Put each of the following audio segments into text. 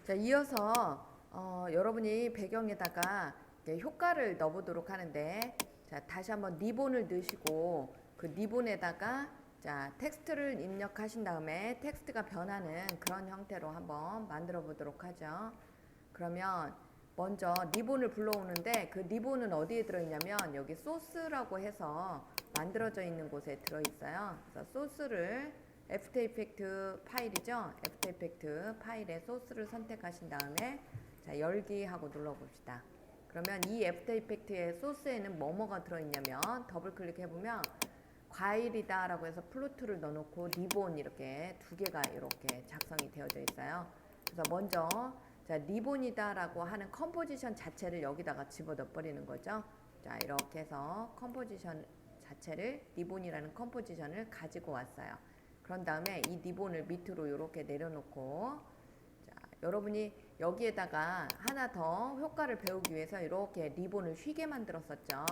자, 이어서 여러분이 배경에다가 효과를 넣어보도록 하는데, 자, 다시 한번 리본을 넣으시고 그 리본에다가 자, 텍스트를 입력하신 다음에 텍스트가 변하는 그런 형태로 한번 만들어 보도록 하죠. 그러면 먼저 리본을 불러오는데 그 리본은 어디에 들어있냐면 여기 소스라고 해서 만들어져 있는 곳에 들어있어요. 그래서 소스를 애프터 이펙트 파일이죠. 애프터 이펙트 파일에 소스를 선택하신 다음에 자, 열기 하고 눌러봅시다. 그러면 이 애프터 이펙트의 소스에는 뭐가 들어있냐면 더블 클릭해보면 과일이다 라고 해서 플루트를 넣어놓고 리본 이렇게 두 개가 이렇게 작성이 되어져 있어요. 그래서 먼저 자, 리본이다 라고 하는 컴포지션 자체를 여기다가 집어넣어 버리는 거죠. 자, 이렇게 해서 컴포지션 자체를 리본이라는 컴포지션을 가지고 왔어요. 그런 다음에 이 리본을 밑으로 이렇게 내려놓고 자, 여러분이 여기에다가 하나 더 효과를 배우기 위해서 이렇게 리본을 휘게 만들었었죠.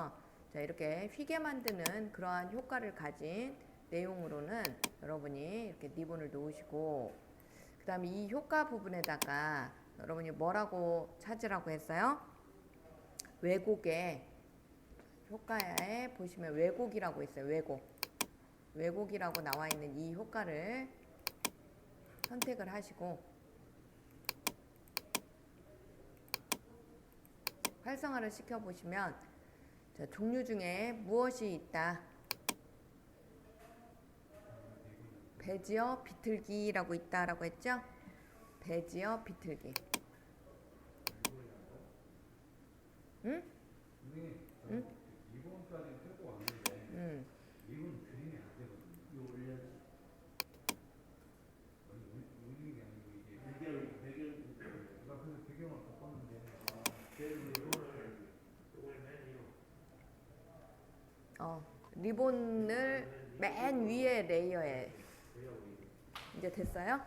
자, 이렇게 휘게 만드는 그러한 효과를 가진 내용으로는 여러분이 이렇게 리본을 놓으시고 그 다음에 이 효과 부분에다가 여러분이 뭐라고 찾으라고 했어요? 왜곡에 효과에 보시면 왜곡이라고 있어요. 왜곡이라고 나와 있는 이 효과를 선택을 하시고 활성화를 시켜보시면 자, 종류 중에 무엇이 있다? 베지어 비틀기라고 있다라고 했죠? 베지어 비틀기. 응? 응? 리본까지 끌고 왔는데 리본 그림이 안 되거든요. 이거 올려야지. 올리는 게 아니고 이게 배경 나 그래서 배경을 바꿨는데 리본을 맨 위에 레이어에 이제 됐어요?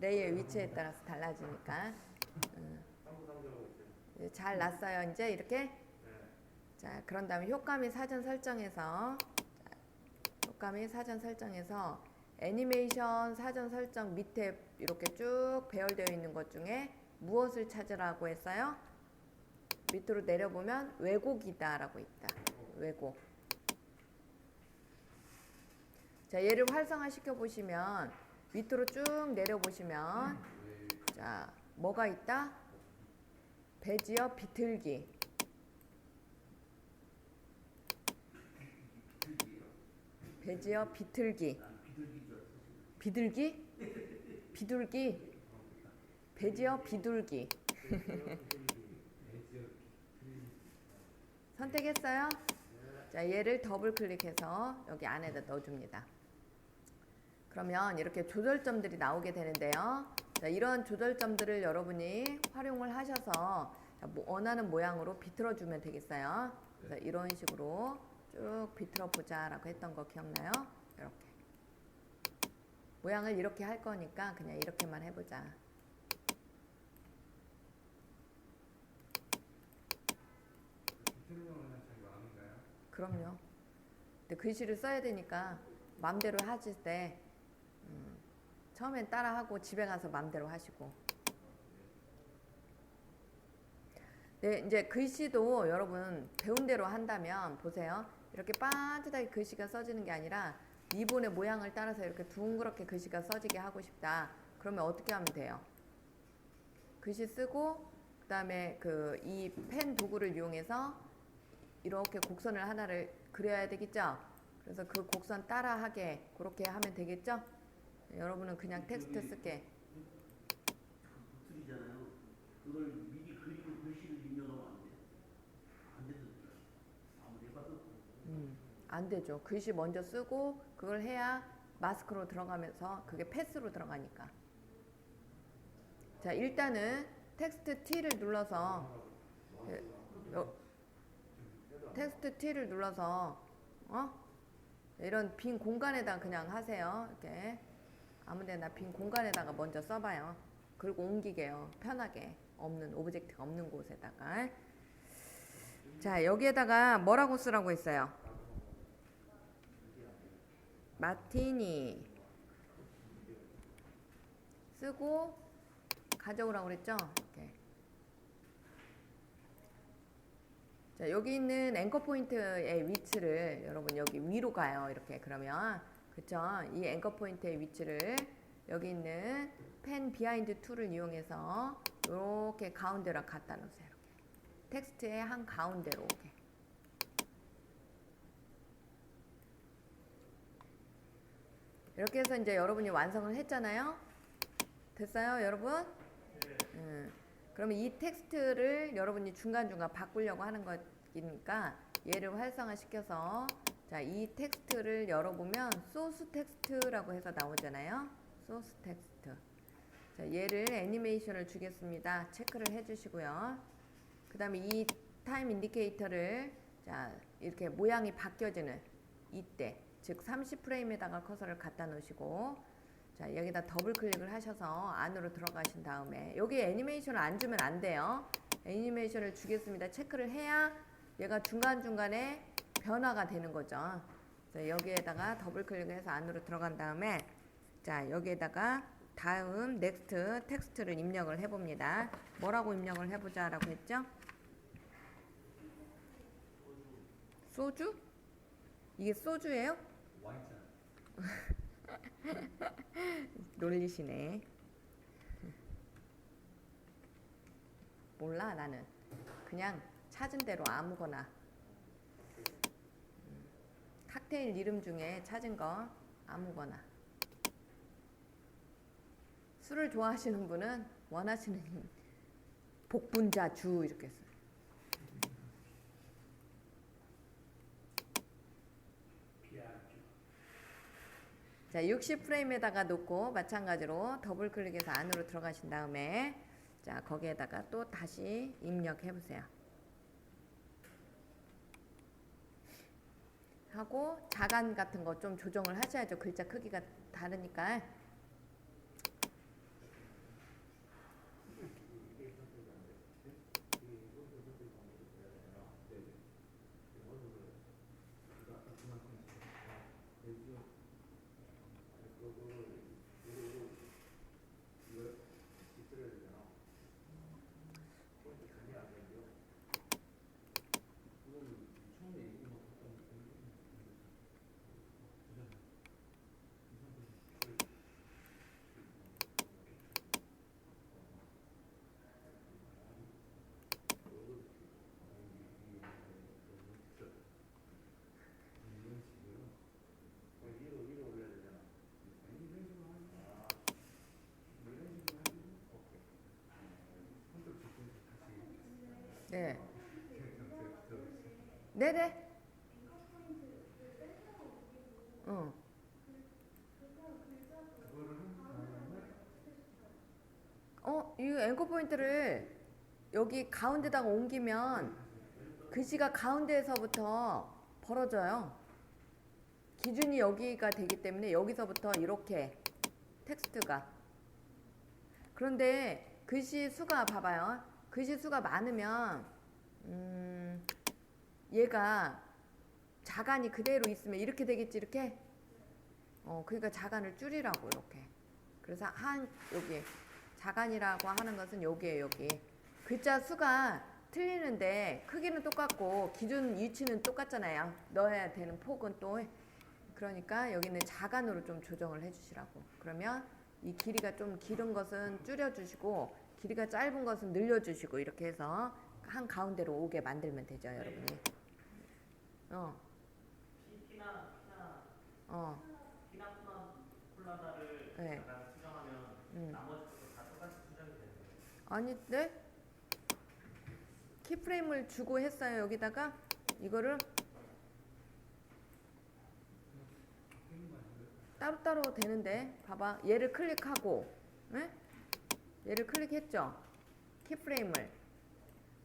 레이어 위치에 따라서 달라지니까 잘 났어요. 이제 이렇게 자, 그런 다음에 효과 및 사전 설정에서 애니메이션 사전 설정 밑에 이렇게 쭉 배열되어 있는 것 중에 무엇을 찾으라고 했어요? 밑으로 내려보면 왜곡이다 라고 있다. 왜곡. 자, 얘를 활성화 시켜 보시면 밑으로 쭉 내려 보시면 자, 뭐가 있다? 베지어 비틀기. 베지어 비틀기. 비둘기? 비둘기? 베지어 비둘기. 선택했어요? 자, 얘를 더블 클릭해서 여기 안에다 넣어줍니다. 그러면 이렇게 조절점들이 나오게 되는데요. 자, 이런 조절점들을 여러분이 활용을 하셔서 원하는 모양으로 비틀어주면 되겠어요. 그래서 이런 식으로 쭉 비틀어보자 라고 했던 거 기억나요? 이렇게. 모양을 이렇게 할 거니까 그냥 이렇게만 해보자. 그럼요. 근데 글씨를 써야 되니까 마음대로 하실 때 처음엔 따라하고 집에 가서 마음대로 하시고. 네, 이제 글씨도 여러분 배운 대로 한다면 보세요. 이렇게 반듯하게 글씨가 써지는 게 아니라 리본의 모양을 따라서 이렇게 둥그렇게 글씨가 써지게 하고 싶다. 그러면 어떻게 하면 돼요? 글씨 쓰고 그 다음에 그 이 펜 도구를 이용해서 이렇게 곡선을 하나를 그려야 되겠죠? 그래서 그 곡선 따라하게 그렇게 하면 되겠죠? 여러분은 그냥 텍스트 쓸게. 틀이잖아요. 그걸 미리 그리고 글씨를 입력하면 안 돼. 안 되죠. 아무리 해봐도. 안 되죠. 글씨 먼저 쓰고 그걸 해야 마스크로 들어가면서 그게 패스로 들어가니까. 자, 일단은 텍스트 T를 눌러서 텍스트 T를 눌러서 이런 빈 공간에다 그냥 하세요. 이렇게 아무데나 빈 공간에다가 먼저 써봐요. 그리고 옮기게요. 편하게 없는 오브젝트가 없는 곳에다가. 자, 여기에다가 뭐라고 쓰라고 했어요? 마티니 쓰고 가져오라고 그랬죠? 이렇게. 자, 여기 있는 앵커 포인트의 위치를 여러분 여기 위로 가요. 이렇게 그러면 그쵸? 이 앵커 포인트의 위치를 여기 있는 펜 비하인드 툴을 이용해서 이렇게 가운데로 갖다 놓으세요. 이렇게. 텍스트의 한 가운데로 오게. 이렇게 해서 이제 여러분이 완성을 했잖아요. 됐어요, 여러분? 그러면 이 텍스트를 여러분이 중간중간 바꾸려고 하는 거니까 얘를 활성화시켜서 자, 이 텍스트를 열어보면 소스 텍스트라고 해서 나오잖아요. 소스 텍스트. 자, 얘를 애니메이션을 주겠습니다. 체크를 해주시고요. 그 다음에 이 타임 인디케이터를 자, 이렇게 모양이 바뀌어지는 이때 즉 30프레임에다가 커서를 갖다 놓으시고 자, 여기다 더블 클릭을 하셔서 안으로 들어가신 다음에 여기 애니메이션을 안 주면 안 돼요. 애니메이션을 주겠습니다. 체크를 해야 얘가 중간중간에 변화가 되는 거죠. 자, 여기에다가 더블 클릭을 해서 안으로 들어간 다음에 자, 여기에다가 다음 넥스트 텍스트를 입력을 해봅니다. 뭐라고 입력을 해보자 라고 했죠? 소주? 이게 소주예요? 와인잔. 놀리시네. 몰라 나는 그냥 찾은 대로 아무거나 칵테일 이름 중에 찾은 거 아무거나. 술을 좋아하시는 분은 원하시는 복분자 주 이렇게 써요. 자, 60프레임에다가 놓고 마찬가지로 더블 클릭해서 안으로 들어가신 다음에 자, 거기에다가 또 다시 입력해 보세요. 하고 자간 같은 거 좀 조정을 하셔야죠. 글자 크기가 다르니까. 네. 네네. 이 앵커 포인트를 여기 가운데다가 옮기면 글씨가 가운데에서부터 벌어져요. 기준이 여기가 되기 때문에 여기서부터 이렇게 텍스트가. 그런데 글씨 수가 봐봐요. 글씨 수가 많으면 얘가 자간이 그대로 있으면 이렇게 되겠지. 이렇게. 그러니까 자간을 줄이라고 이렇게. 그래서 여기 자간이라고 하는 것은 여기에요. 여기 글자 수가 틀리는데 크기는 똑같고 기준 위치는 똑같잖아요. 넣어야 되는 폭은 또. 그러니까 여기는 자간으로 좀 조정을 해주시라고. 그러면 이 길이가 좀 길은 것은 줄여주시고 길이가 짧은 것은 늘려주시고 이렇게 해서 한 가운데로 오게 만들면 되죠, 여러분이. 피나 콜라다를 네. 잠깐 수정하면 나머지 것도 다 똑같이 수정이 되는 거예요. 아니, 네? 키프레임을 주고 했어요. 여기다가 이거를 따로따로 되는데 봐봐. 얘를 클릭하고 네? 얘를 클릭했죠. 키프레임을.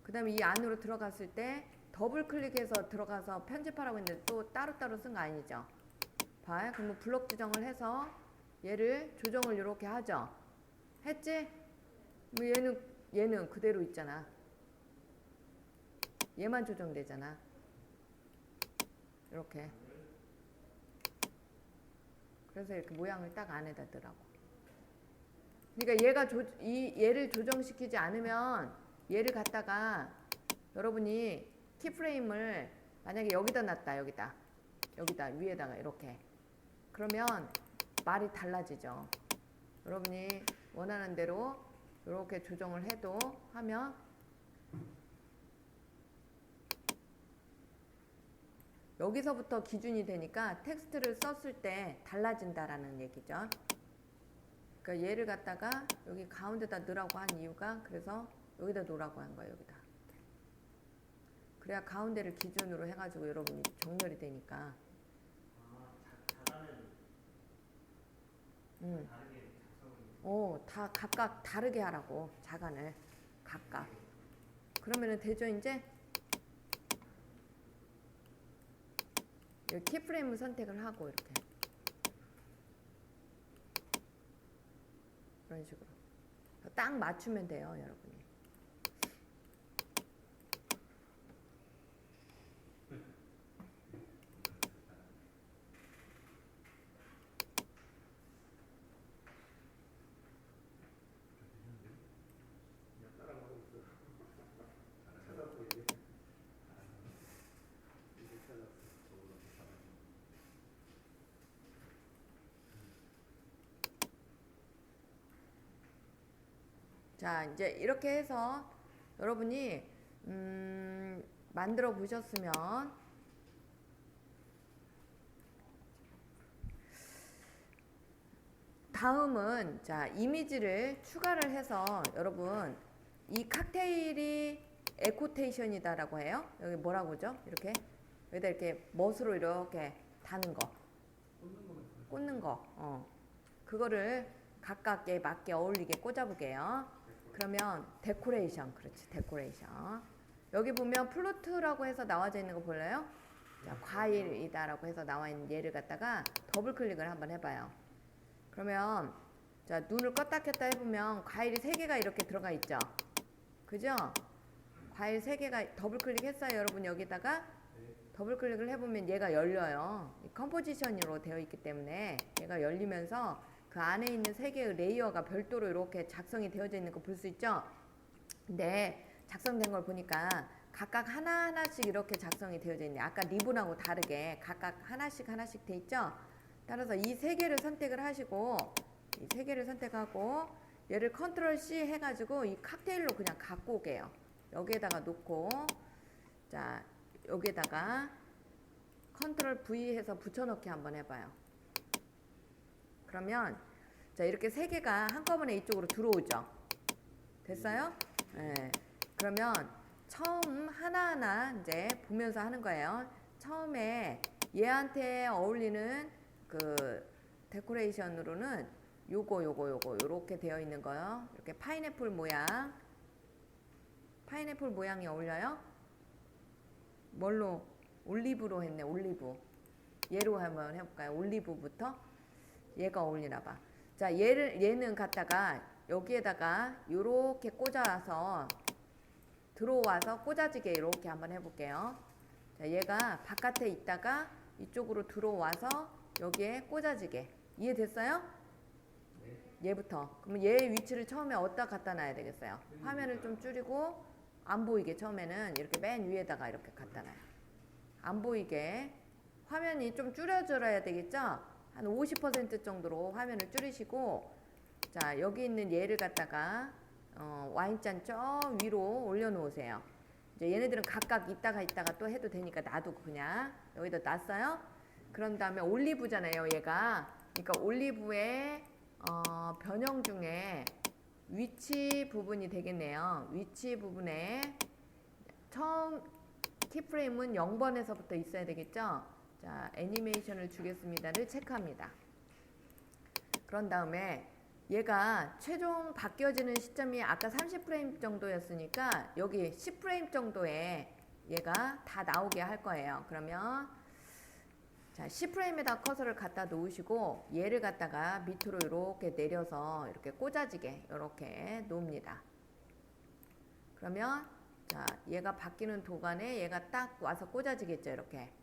그 다음에 이 안으로 들어갔을 때 더블 클릭해서 들어가서 편집하라고 했는데 또 따로따로 쓴 거 아니죠. 봐요. 그러면 블록 지정을 해서 얘를 조정을 이렇게 하죠. 했지? 뭐 얘는 그대로 있잖아. 얘만 조정되잖아. 이렇게. 그래서 이렇게 모양을 딱 안에다 더라고. 그러니까 얘를 조정시키지 않으면 얘를 갖다가 여러분이 키프레임을 만약에 여기다 놨다 여기다 위에다가 이렇게 그러면 말이 달라지죠. 여러분이 원하는 대로 이렇게 조정을 해도 하면 여기서부터 기준이 되니까 텍스트를 썼을 때 달라진다라는 얘기죠. 그러니까 얘를 갖다가 여기 가운데다 넣으라고 한 이유가 그래서 여기다 놓으라고 한 거예요. 여기다. 그래야 가운데를 기준으로 해가지고 여러분이 정렬이 되니까. 자가는 다르게 작성을. 다 각각 다르게 하라고 자간을 각각. 그러면은 되죠 이제. 여기 키프레임을 선택을 하고 이렇게 이런 식으로 딱 맞추면 돼요 여러분이. 자 이제 이렇게 해서 여러분이 만들어 보셨으면 다음은 자 이미지를 추가를 해서 여러분 이 칵테일이 에코테이션이다 라고 해요. 여기 뭐라고 하죠? 이렇게 여기다 이렇게 멋으로 이렇게 다는 거 꽂는 거 그거를 각각에 맞게 어울리게 꽂아볼게요. 그러면 데코레이션, 그렇지 데코레이션. 여기 보면 플루트라고 해서 나와져 있는 거 볼래요? 자, 과일이다라고 해서 나와 있는 얘를 갖다가 더블 클릭을 한번 해봐요. 그러면 자 눈을 껐다 켰다 해보면 과일이 3개가 이렇게 들어가 있죠. 그죠? 과일 3개가 더블 클릭했어요. 여러분 여기다가 더블 클릭을 해보면 얘가 열려요. 컴포지션으로 되어 있기 때문에 얘가 열리면서 그 안에 있는 3개의 레이어가 별도로 이렇게 작성이 되어져 있는 거 볼 수 있죠? 근데 작성된 걸 보니까 각각 하나하나씩 이렇게 작성이 되어져 있네. 아까 리본하고 다르게 각각 하나씩 돼 있죠? 따라서 이 3개를 선택을 하시고 이 3개를 선택하고 얘를 컨트롤 C 해가지고 이 칵테일로 그냥 갖고 오게요. 여기에다가 놓고 자 여기에다가 컨트롤 V 해서 붙여넣기 한번 해봐요. 그러면 자 이렇게 3개가 한꺼번에 이쪽으로 들어오죠. 됐어요? 네. 그러면 처음 하나하나 이제 보면서 하는 거예요. 처음에 얘한테 어울리는 그 데코레이션으로는 요거 요렇게 되어 있는 거요. 이렇게 파인애플 모양이 어울려요? 뭘로? 올리브로 했네. 올리브. 얘로 한번 해볼까요? 올리브부터 얘가 어울리나 봐. 자 얘는 갖다가 여기에다가 요렇게 꽂아서 들어와서 꽂아지게 이렇게 한번 해볼게요. 자 얘가 바깥에 있다가 이쪽으로 들어와서 여기에 꽂아지게. 이해됐어요? 얘부터. 그러면 얘의 위치를 처음에 어디다 갖다 놔야 되겠어요? 화면을 좀 줄이고 안 보이게 처음에는 이렇게 맨 위에다가 이렇게 갖다 놔요. 안 보이게. 화면이 좀 줄여줘야 되겠죠? 한 50% 정도로 화면을 줄이시고 자 여기 있는 얘를 갖다가 와인잔 저 위로 올려놓으세요. 이제 얘네들은 각각 있다가 또 해도 되니까 놔두고 그냥 여기다 놨어요. 그런 다음에 올리브잖아요 얘가. 그러니까 올리브의 변형 중에 위치 부분이 되겠네요. 위치 부분에 처음 키프레임은 0번에서부터 있어야 되겠죠. 자 애니메이션을 주겠습니다를 체크합니다. 그런 다음에 얘가 최종 바뀌어지는 시점이 아까 30프레임 정도였으니까 여기 10프레임 정도에 얘가 다 나오게 할 거예요. 그러면 자 10프레임에다 커서를 갖다 놓으시고 얘를 갖다가 밑으로 이렇게 내려서 이렇게 꽂아지게 이렇게 놓습니다. 그러면 자 얘가 바뀌는 도간에 얘가 딱 와서 꽂아지겠죠. 이렇게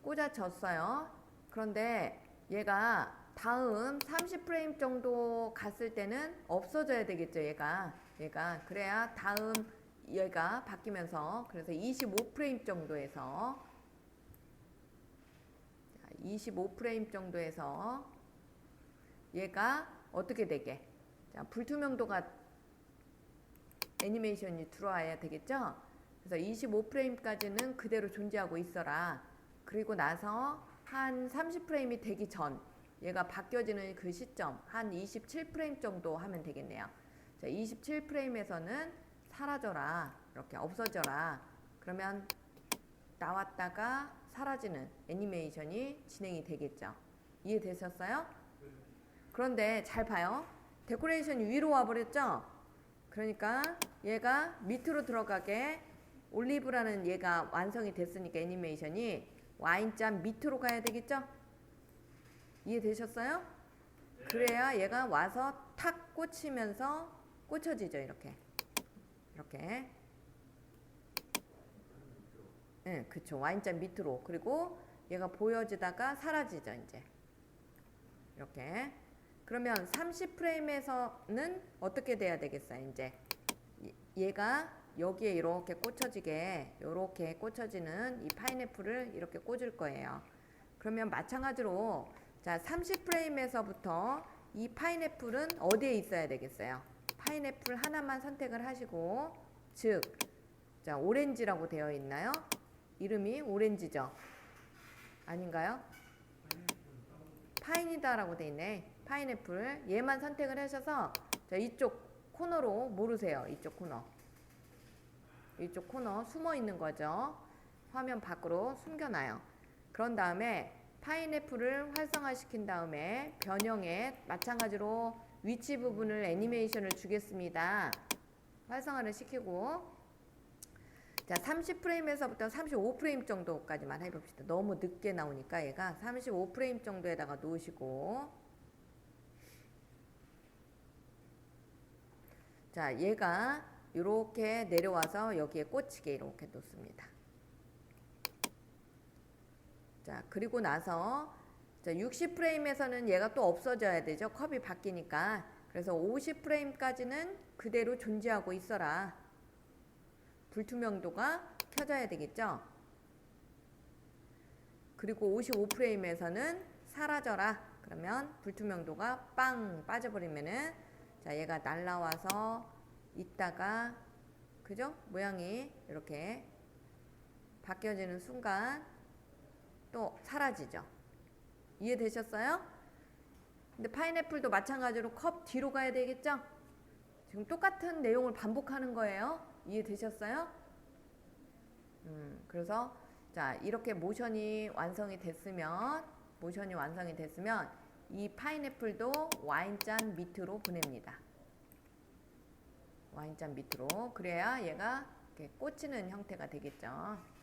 꽂아졌어요. 그런데 얘가 다음 30프레임 정도 갔을 때는 없어져야 되겠죠, 얘가. 그래야 다음 얘가 바뀌면서, 그래서 25프레임 정도에서 25프레임 정도에서 얘가 어떻게 되게, 자, 불투명도가 애니메이션이 들어와야 되겠죠. 그래서 25프레임까지는 그대로 존재하고 있어라. 그리고 나서 한 30프레임이 되기 전 얘가 바뀌어지는 그 시점 한 27프레임 정도 하면 되겠네요. 자, 27프레임에서는 사라져라, 이렇게 없어져라. 그러면 나왔다가 사라지는 애니메이션이 진행이 되겠죠. 이해되셨어요? 그런데 잘 봐요. 데코레이션이 위로 와버렸죠? 그러니까 얘가 밑으로 들어가게 올리브라는 얘가 완성이 됐으니까 애니메이션이 Y자 밑으로 가야 되겠죠? 이해되셨어요? 그래야 얘가 와서 탁 꽂히면서 꽂혀지죠. 이렇게 네, 그쵸. Y자 밑으로. 그리고 얘가 보여지다가 사라지죠. 이제 이렇게. 그러면 30프레임에서는 어떻게 돼야 되겠어요? 이제 얘가 여기에 이렇게 꽂혀지게, 이렇게 꽂혀지는 이 파인애플을 이렇게 꽂을 거예요. 그러면 마찬가지로 자, 30프레임에서부터 이 파인애플은 어디에 있어야 되겠어요? 파인애플 하나만 선택을 하시고, 즉, 자, 오렌지라고 되어 있나요? 이름이 오렌지죠? 아닌가요? 파인이다라고 되어 있네. 파인애플. 얘만 선택을 하셔서, 자, 이쪽 코너로 모르세요. 이쪽 코너 숨어 있는 거죠. 화면 밖으로 숨겨놔요. 그런 다음에 파인애플을 활성화시킨 다음에 변형에 마찬가지로 위치 부분을 애니메이션을 주겠습니다. 활성화를 시키고, 자, 30프레임에서부터 35프레임 정도까지만 해봅시다. 너무 늦게 나오니까 얘가 35프레임 정도에다가 놓으시고, 자, 얘가 이렇게 내려와서 여기에 꽂히게 이렇게 놓습니다. 자, 그리고 나서 자, 60프레임에서는 얘가 또 없어져야 되죠. 컵이 바뀌니까. 그래서 50프레임까지는 그대로 존재하고 있어라. 불투명도가 켜져야 되겠죠. 그리고 55프레임에서는 사라져라. 그러면 불투명도가 빵 빠져버리면은, 자, 얘가 날라와서 있다가, 그죠? 모양이 이렇게 바뀌어지는 순간 또 사라지죠. 이해되셨어요? 근데 파인애플도 마찬가지로 컵 뒤로 가야 되겠죠? 지금 똑같은 내용을 반복하는 거예요. 이해되셨어요? 그래서 자, 이렇게 모션이 완성이 됐으면 이 파인애플도 Y잔 밑으로 보냅니다. Y잔 밑으로. 그래야 얘가 이렇게 꽂히는 형태가 되겠죠.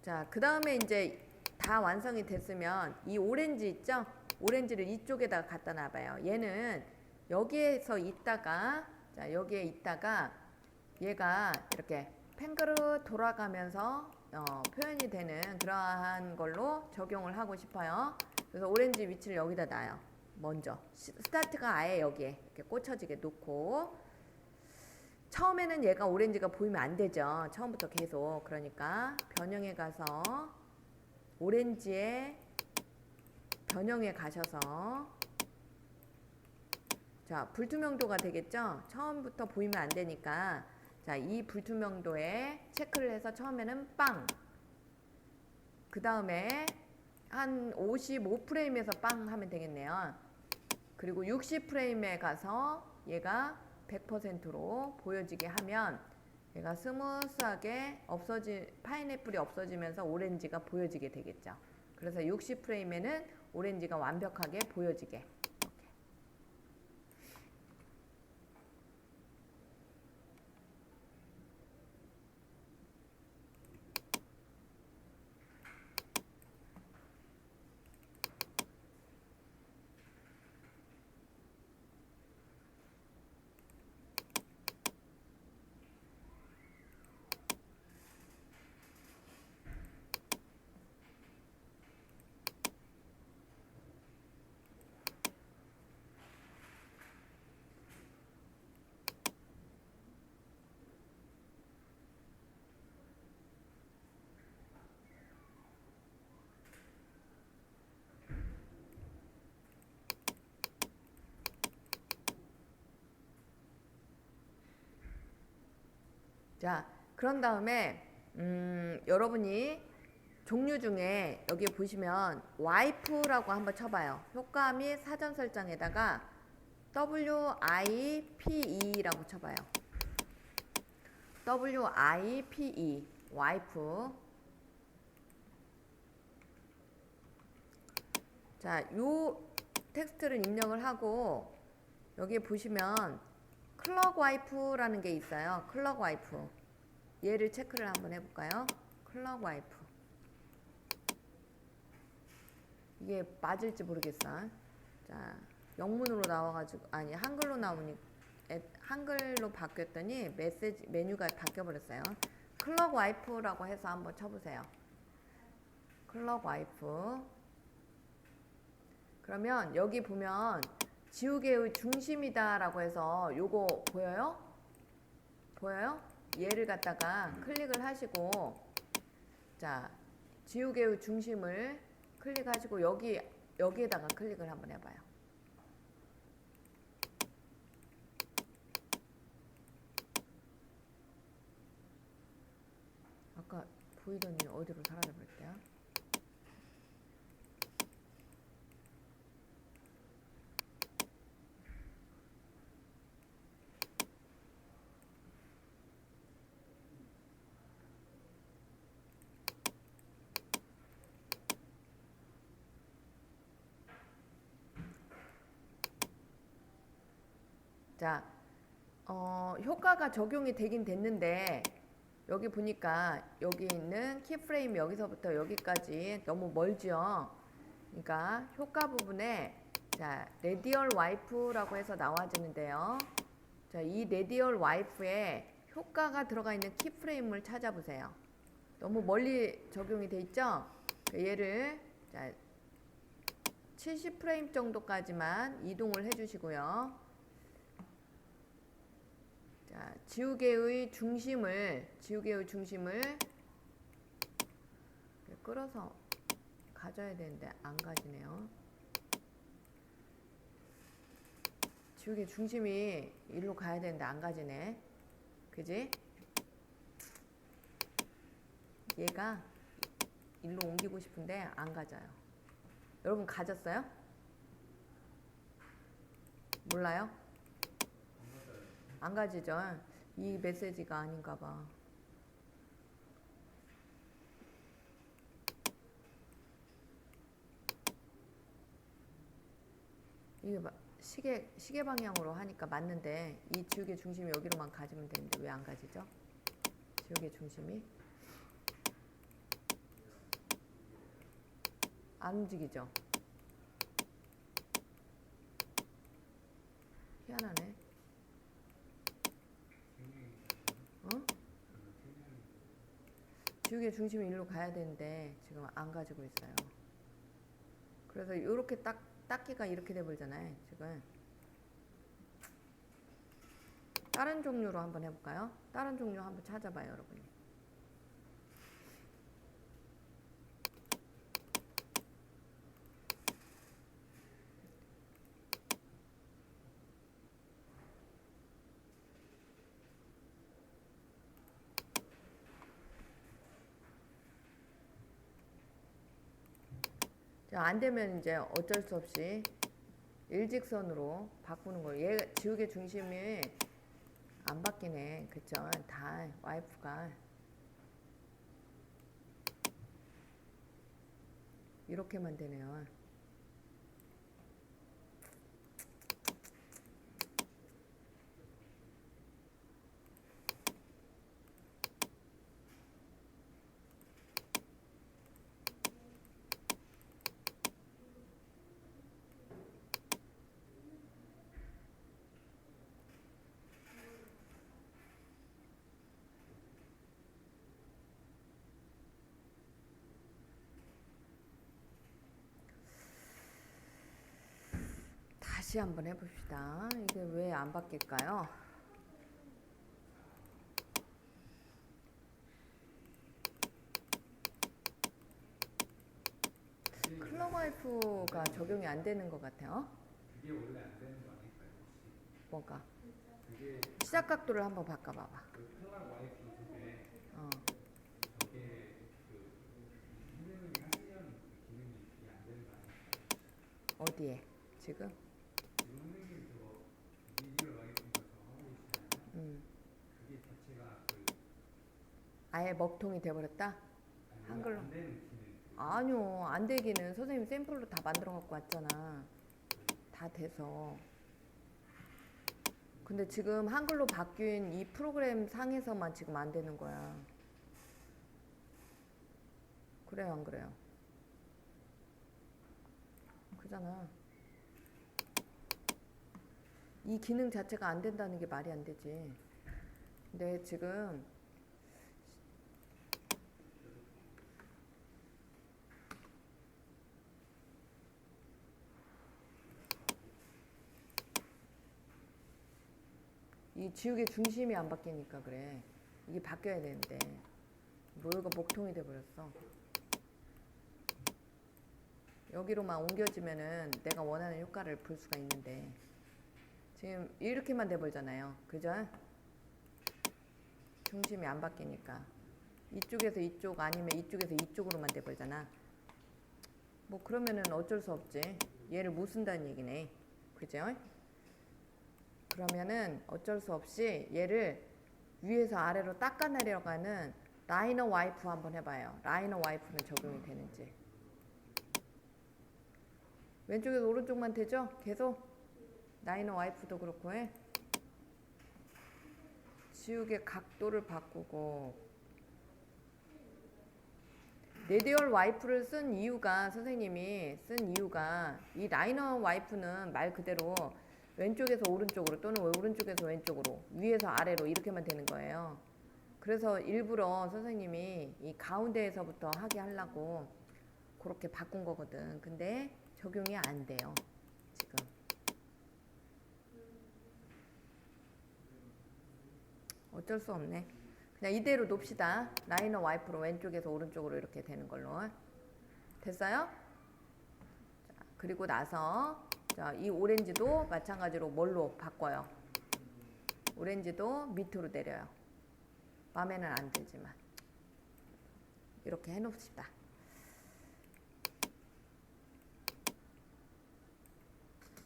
자, 그 다음에 이제 다 완성이 됐으면 이 오렌지 있죠? 오렌지를 이쪽에다가 갖다 놔봐요. 얘는 여기에서 있다가, 자, 여기에 있다가 얘가 이렇게 팽그르 돌아가면서 표현이 되는 그러한 걸로 적용을 하고 싶어요. 그래서 오렌지 위치를 여기다 놔요. 먼저 스타트가 아예 여기에 이렇게 꽂혀지게 놓고, 처음에는 얘가 오렌지가 보이면 안 되죠. 처음부터 계속. 그러니까 변형에 가서 오렌지의 변형에 가셔서, 자, 불투명도가 되겠죠. 처음부터 보이면 안 되니까, 자, 이 불투명도에 체크를 해서 처음에는 빵, 그 다음에 한 55프레임에서 빵 하면 되겠네요. 그리고 60프레임에 가서 얘가 100%로 보여지게 하면 얘가 스무스하게 파인애플이 없어지면서 오렌지가 보여지게 되겠죠. 그래서 60프레임에는 오렌지가 완벽하게 보여지게. 이렇게. 자, 그런 다음에 여러분이 종류 중에 여기 보시면 와이프라고 한번 쳐봐요. 효과 및 사전 설정에다가 WIPE라고 쳐봐요. WIPE 와이프. 자, 요 텍스트를 입력을 하고 여기 보시면 클럭 와이프라는 게 있어요. 클럭 와이프. 얘를 체크를 한번 해볼까요? 클럭 와이프. 이게 맞을지 모르겠어. 자, 영문으로 나와가지고 아니 한글로 나오니 한글로 바뀌었더니 메시지 메뉴가 바뀌어버렸어요. 클럭 와이프라고 해서 한번 쳐보세요. 클럭 와이프. 그러면 여기 보면 지우개의 중심이다라고 해서 요거 보여요? 보여요? 얘를 갖다가 클릭을 하시고 자 지우개의 중심을 클릭하시고 여기에다가 클릭을 한번 해봐요. 아까 보이더니 어디로 사라져 버렸대요? 자, 효과가 적용이 되긴 됐는데 여기 보니까 여기 있는 키프레임 여기서부터 여기까지 너무 멀죠. 그러니까 효과 부분에 자 레디얼 와이프라고 해서 나와주는데요. 자, 이 레디얼 와이프에 효과가 들어가 있는 키프레임을 찾아보세요. 너무 멀리 적용이 돼 있죠. 얘를 자 70프레임 정도까지만 이동을 해주시고요. 자, 지우개의 중심을 끌어서 가져야 되는데 안 가지네요. 지우개 중심이 일로 가야 되는데 안 가지네. 그지? 얘가 일로 옮기고 싶은데 안 가져요. 여러분 가졌어요? 몰라요? 안 가지죠. 이 메시지가 아닌가 봐. 이게 시계 방향으로 하니까 맞는데 이 지우개 중심이 여기로만 가지면 되는데 왜 안 가지죠? 지우개 중심이 안 움직이죠. 희한하네. 지우개 중심이 일로 가야 되는데 지금 안 가지고 있어요. 그래서 이렇게 닦기가 이렇게 돼버리잖아요. 지금 다른 종류로 한번 해볼까요? 다른 종류 한번 찾아봐요, 여러분이. 안 되면 이제 어쩔 수 없이 일직선으로 바꾸는 거예요. 얘 지우개 중심이 안 바뀌네. 그쵸? 다 와이프가 이렇게만 되네요. 다시 한번 해봅시다. 이게 왜 안 바뀔까요? 클럭 와이프가 적용이 안 되는 것 같아요. 그게 원래 안 되는 거 아닐까요? 혹시? 뭐가? 그게 시작 각도를 한번 바꿔봐봐. 그 탈락 와이프 쪽에 어. 저게 그 선생님이 하시려는 그 기능이 이게 안 되는 거 아니에요? 어디에? 지금? 지금 선생님 저거 미디어 와이프가 저거 하고 계시잖아요. 그게 자체가 그 아예 먹통이 돼버렸다? 아니, 한글로. 안 되는 기능. 아니요, 안 되기는 선생님 샘플로 다 만들어 갖고 왔잖아. 다 돼서. 근데 지금 한글로 바뀐 이 프로그램 상에서만 지금 안 되는 거야. 그래요, 안 그래요? 그잖아. 이 기능 자체가 안 된다는 게 말이 안 되지. 근데 지금 이 지우개 중심이 안 바뀌니까 그래. 이게 바뀌어야 되는데 뭐가 목통이 돼버렸어. 여기로만 옮겨지면은 내가 원하는 효과를 볼 수가 있는데 지금 이렇게만 돼버리잖아요. 그죠? 중심이 안 바뀌니까 이쪽에서 이쪽 아니면 이쪽에서 이쪽으로만 돼버리잖아. 뭐 그러면은 어쩔 수 없지. 얘를 못 쓴다는 얘기네. 그죠? 그러면은 어쩔 수 없이 얘를 위에서 아래로 닦아내려가는 라이너 와이프 한번 해봐요. 라이너 와이프는 적용이 되는지. 왼쪽에서 오른쪽만 되죠? 계속 라이너 와이프도 그렇고 해. 지우개 각도를 바꾸고 레디얼 와이프를 쓴 이유가 선생님이 쓴 이유가 이 라이너 와이프는 말 그대로 왼쪽에서 오른쪽으로 또는 오른쪽에서 왼쪽으로 위에서 아래로 이렇게만 되는 거예요. 그래서 일부러 선생님이 이 가운데에서부터 하게 하려고 그렇게 바꾼 거거든. 근데 적용이 안 돼요. 지금. 어쩔 수 없네. 그냥 이대로 놉시다. 라이너 와이프로 왼쪽에서 오른쪽으로 이렇게 되는 걸로. 됐어요? 자, 그리고 나서 자, 이 오렌지도 마찬가지로 뭘로 바꿔요? 오렌지도 밑으로 내려요. 마음에는 안 들지만 이렇게 해놓읍시다.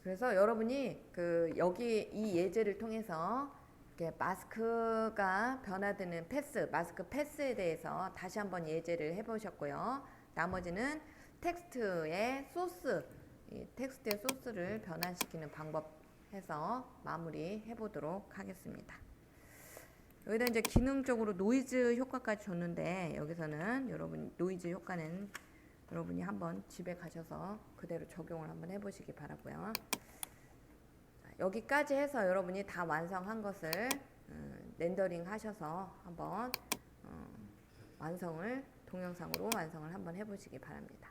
그래서 여러분이 그 여기 이 예제를 통해서 이렇게 마스크가 변화되는 패스, 마스크 패스에 대해서 다시 한번 예제를 해보셨고요. 나머지는 텍스트의 소스, 이 텍스트의 소스를 변환시키는 방법 해서 마무리 해보도록 하겠습니다. 여기다 이제 기능적으로 노이즈 효과까지 줬는데 여기서는 여러분 노이즈 효과는 여러분이 한번 집에 가셔서 그대로 적용을 한번 해보시기 바라고요. 여기까지 해서 여러분이 다 완성한 것을 렌더링 하셔서 한번 완성을 동영상으로 완성을 한번 해보시기 바랍니다.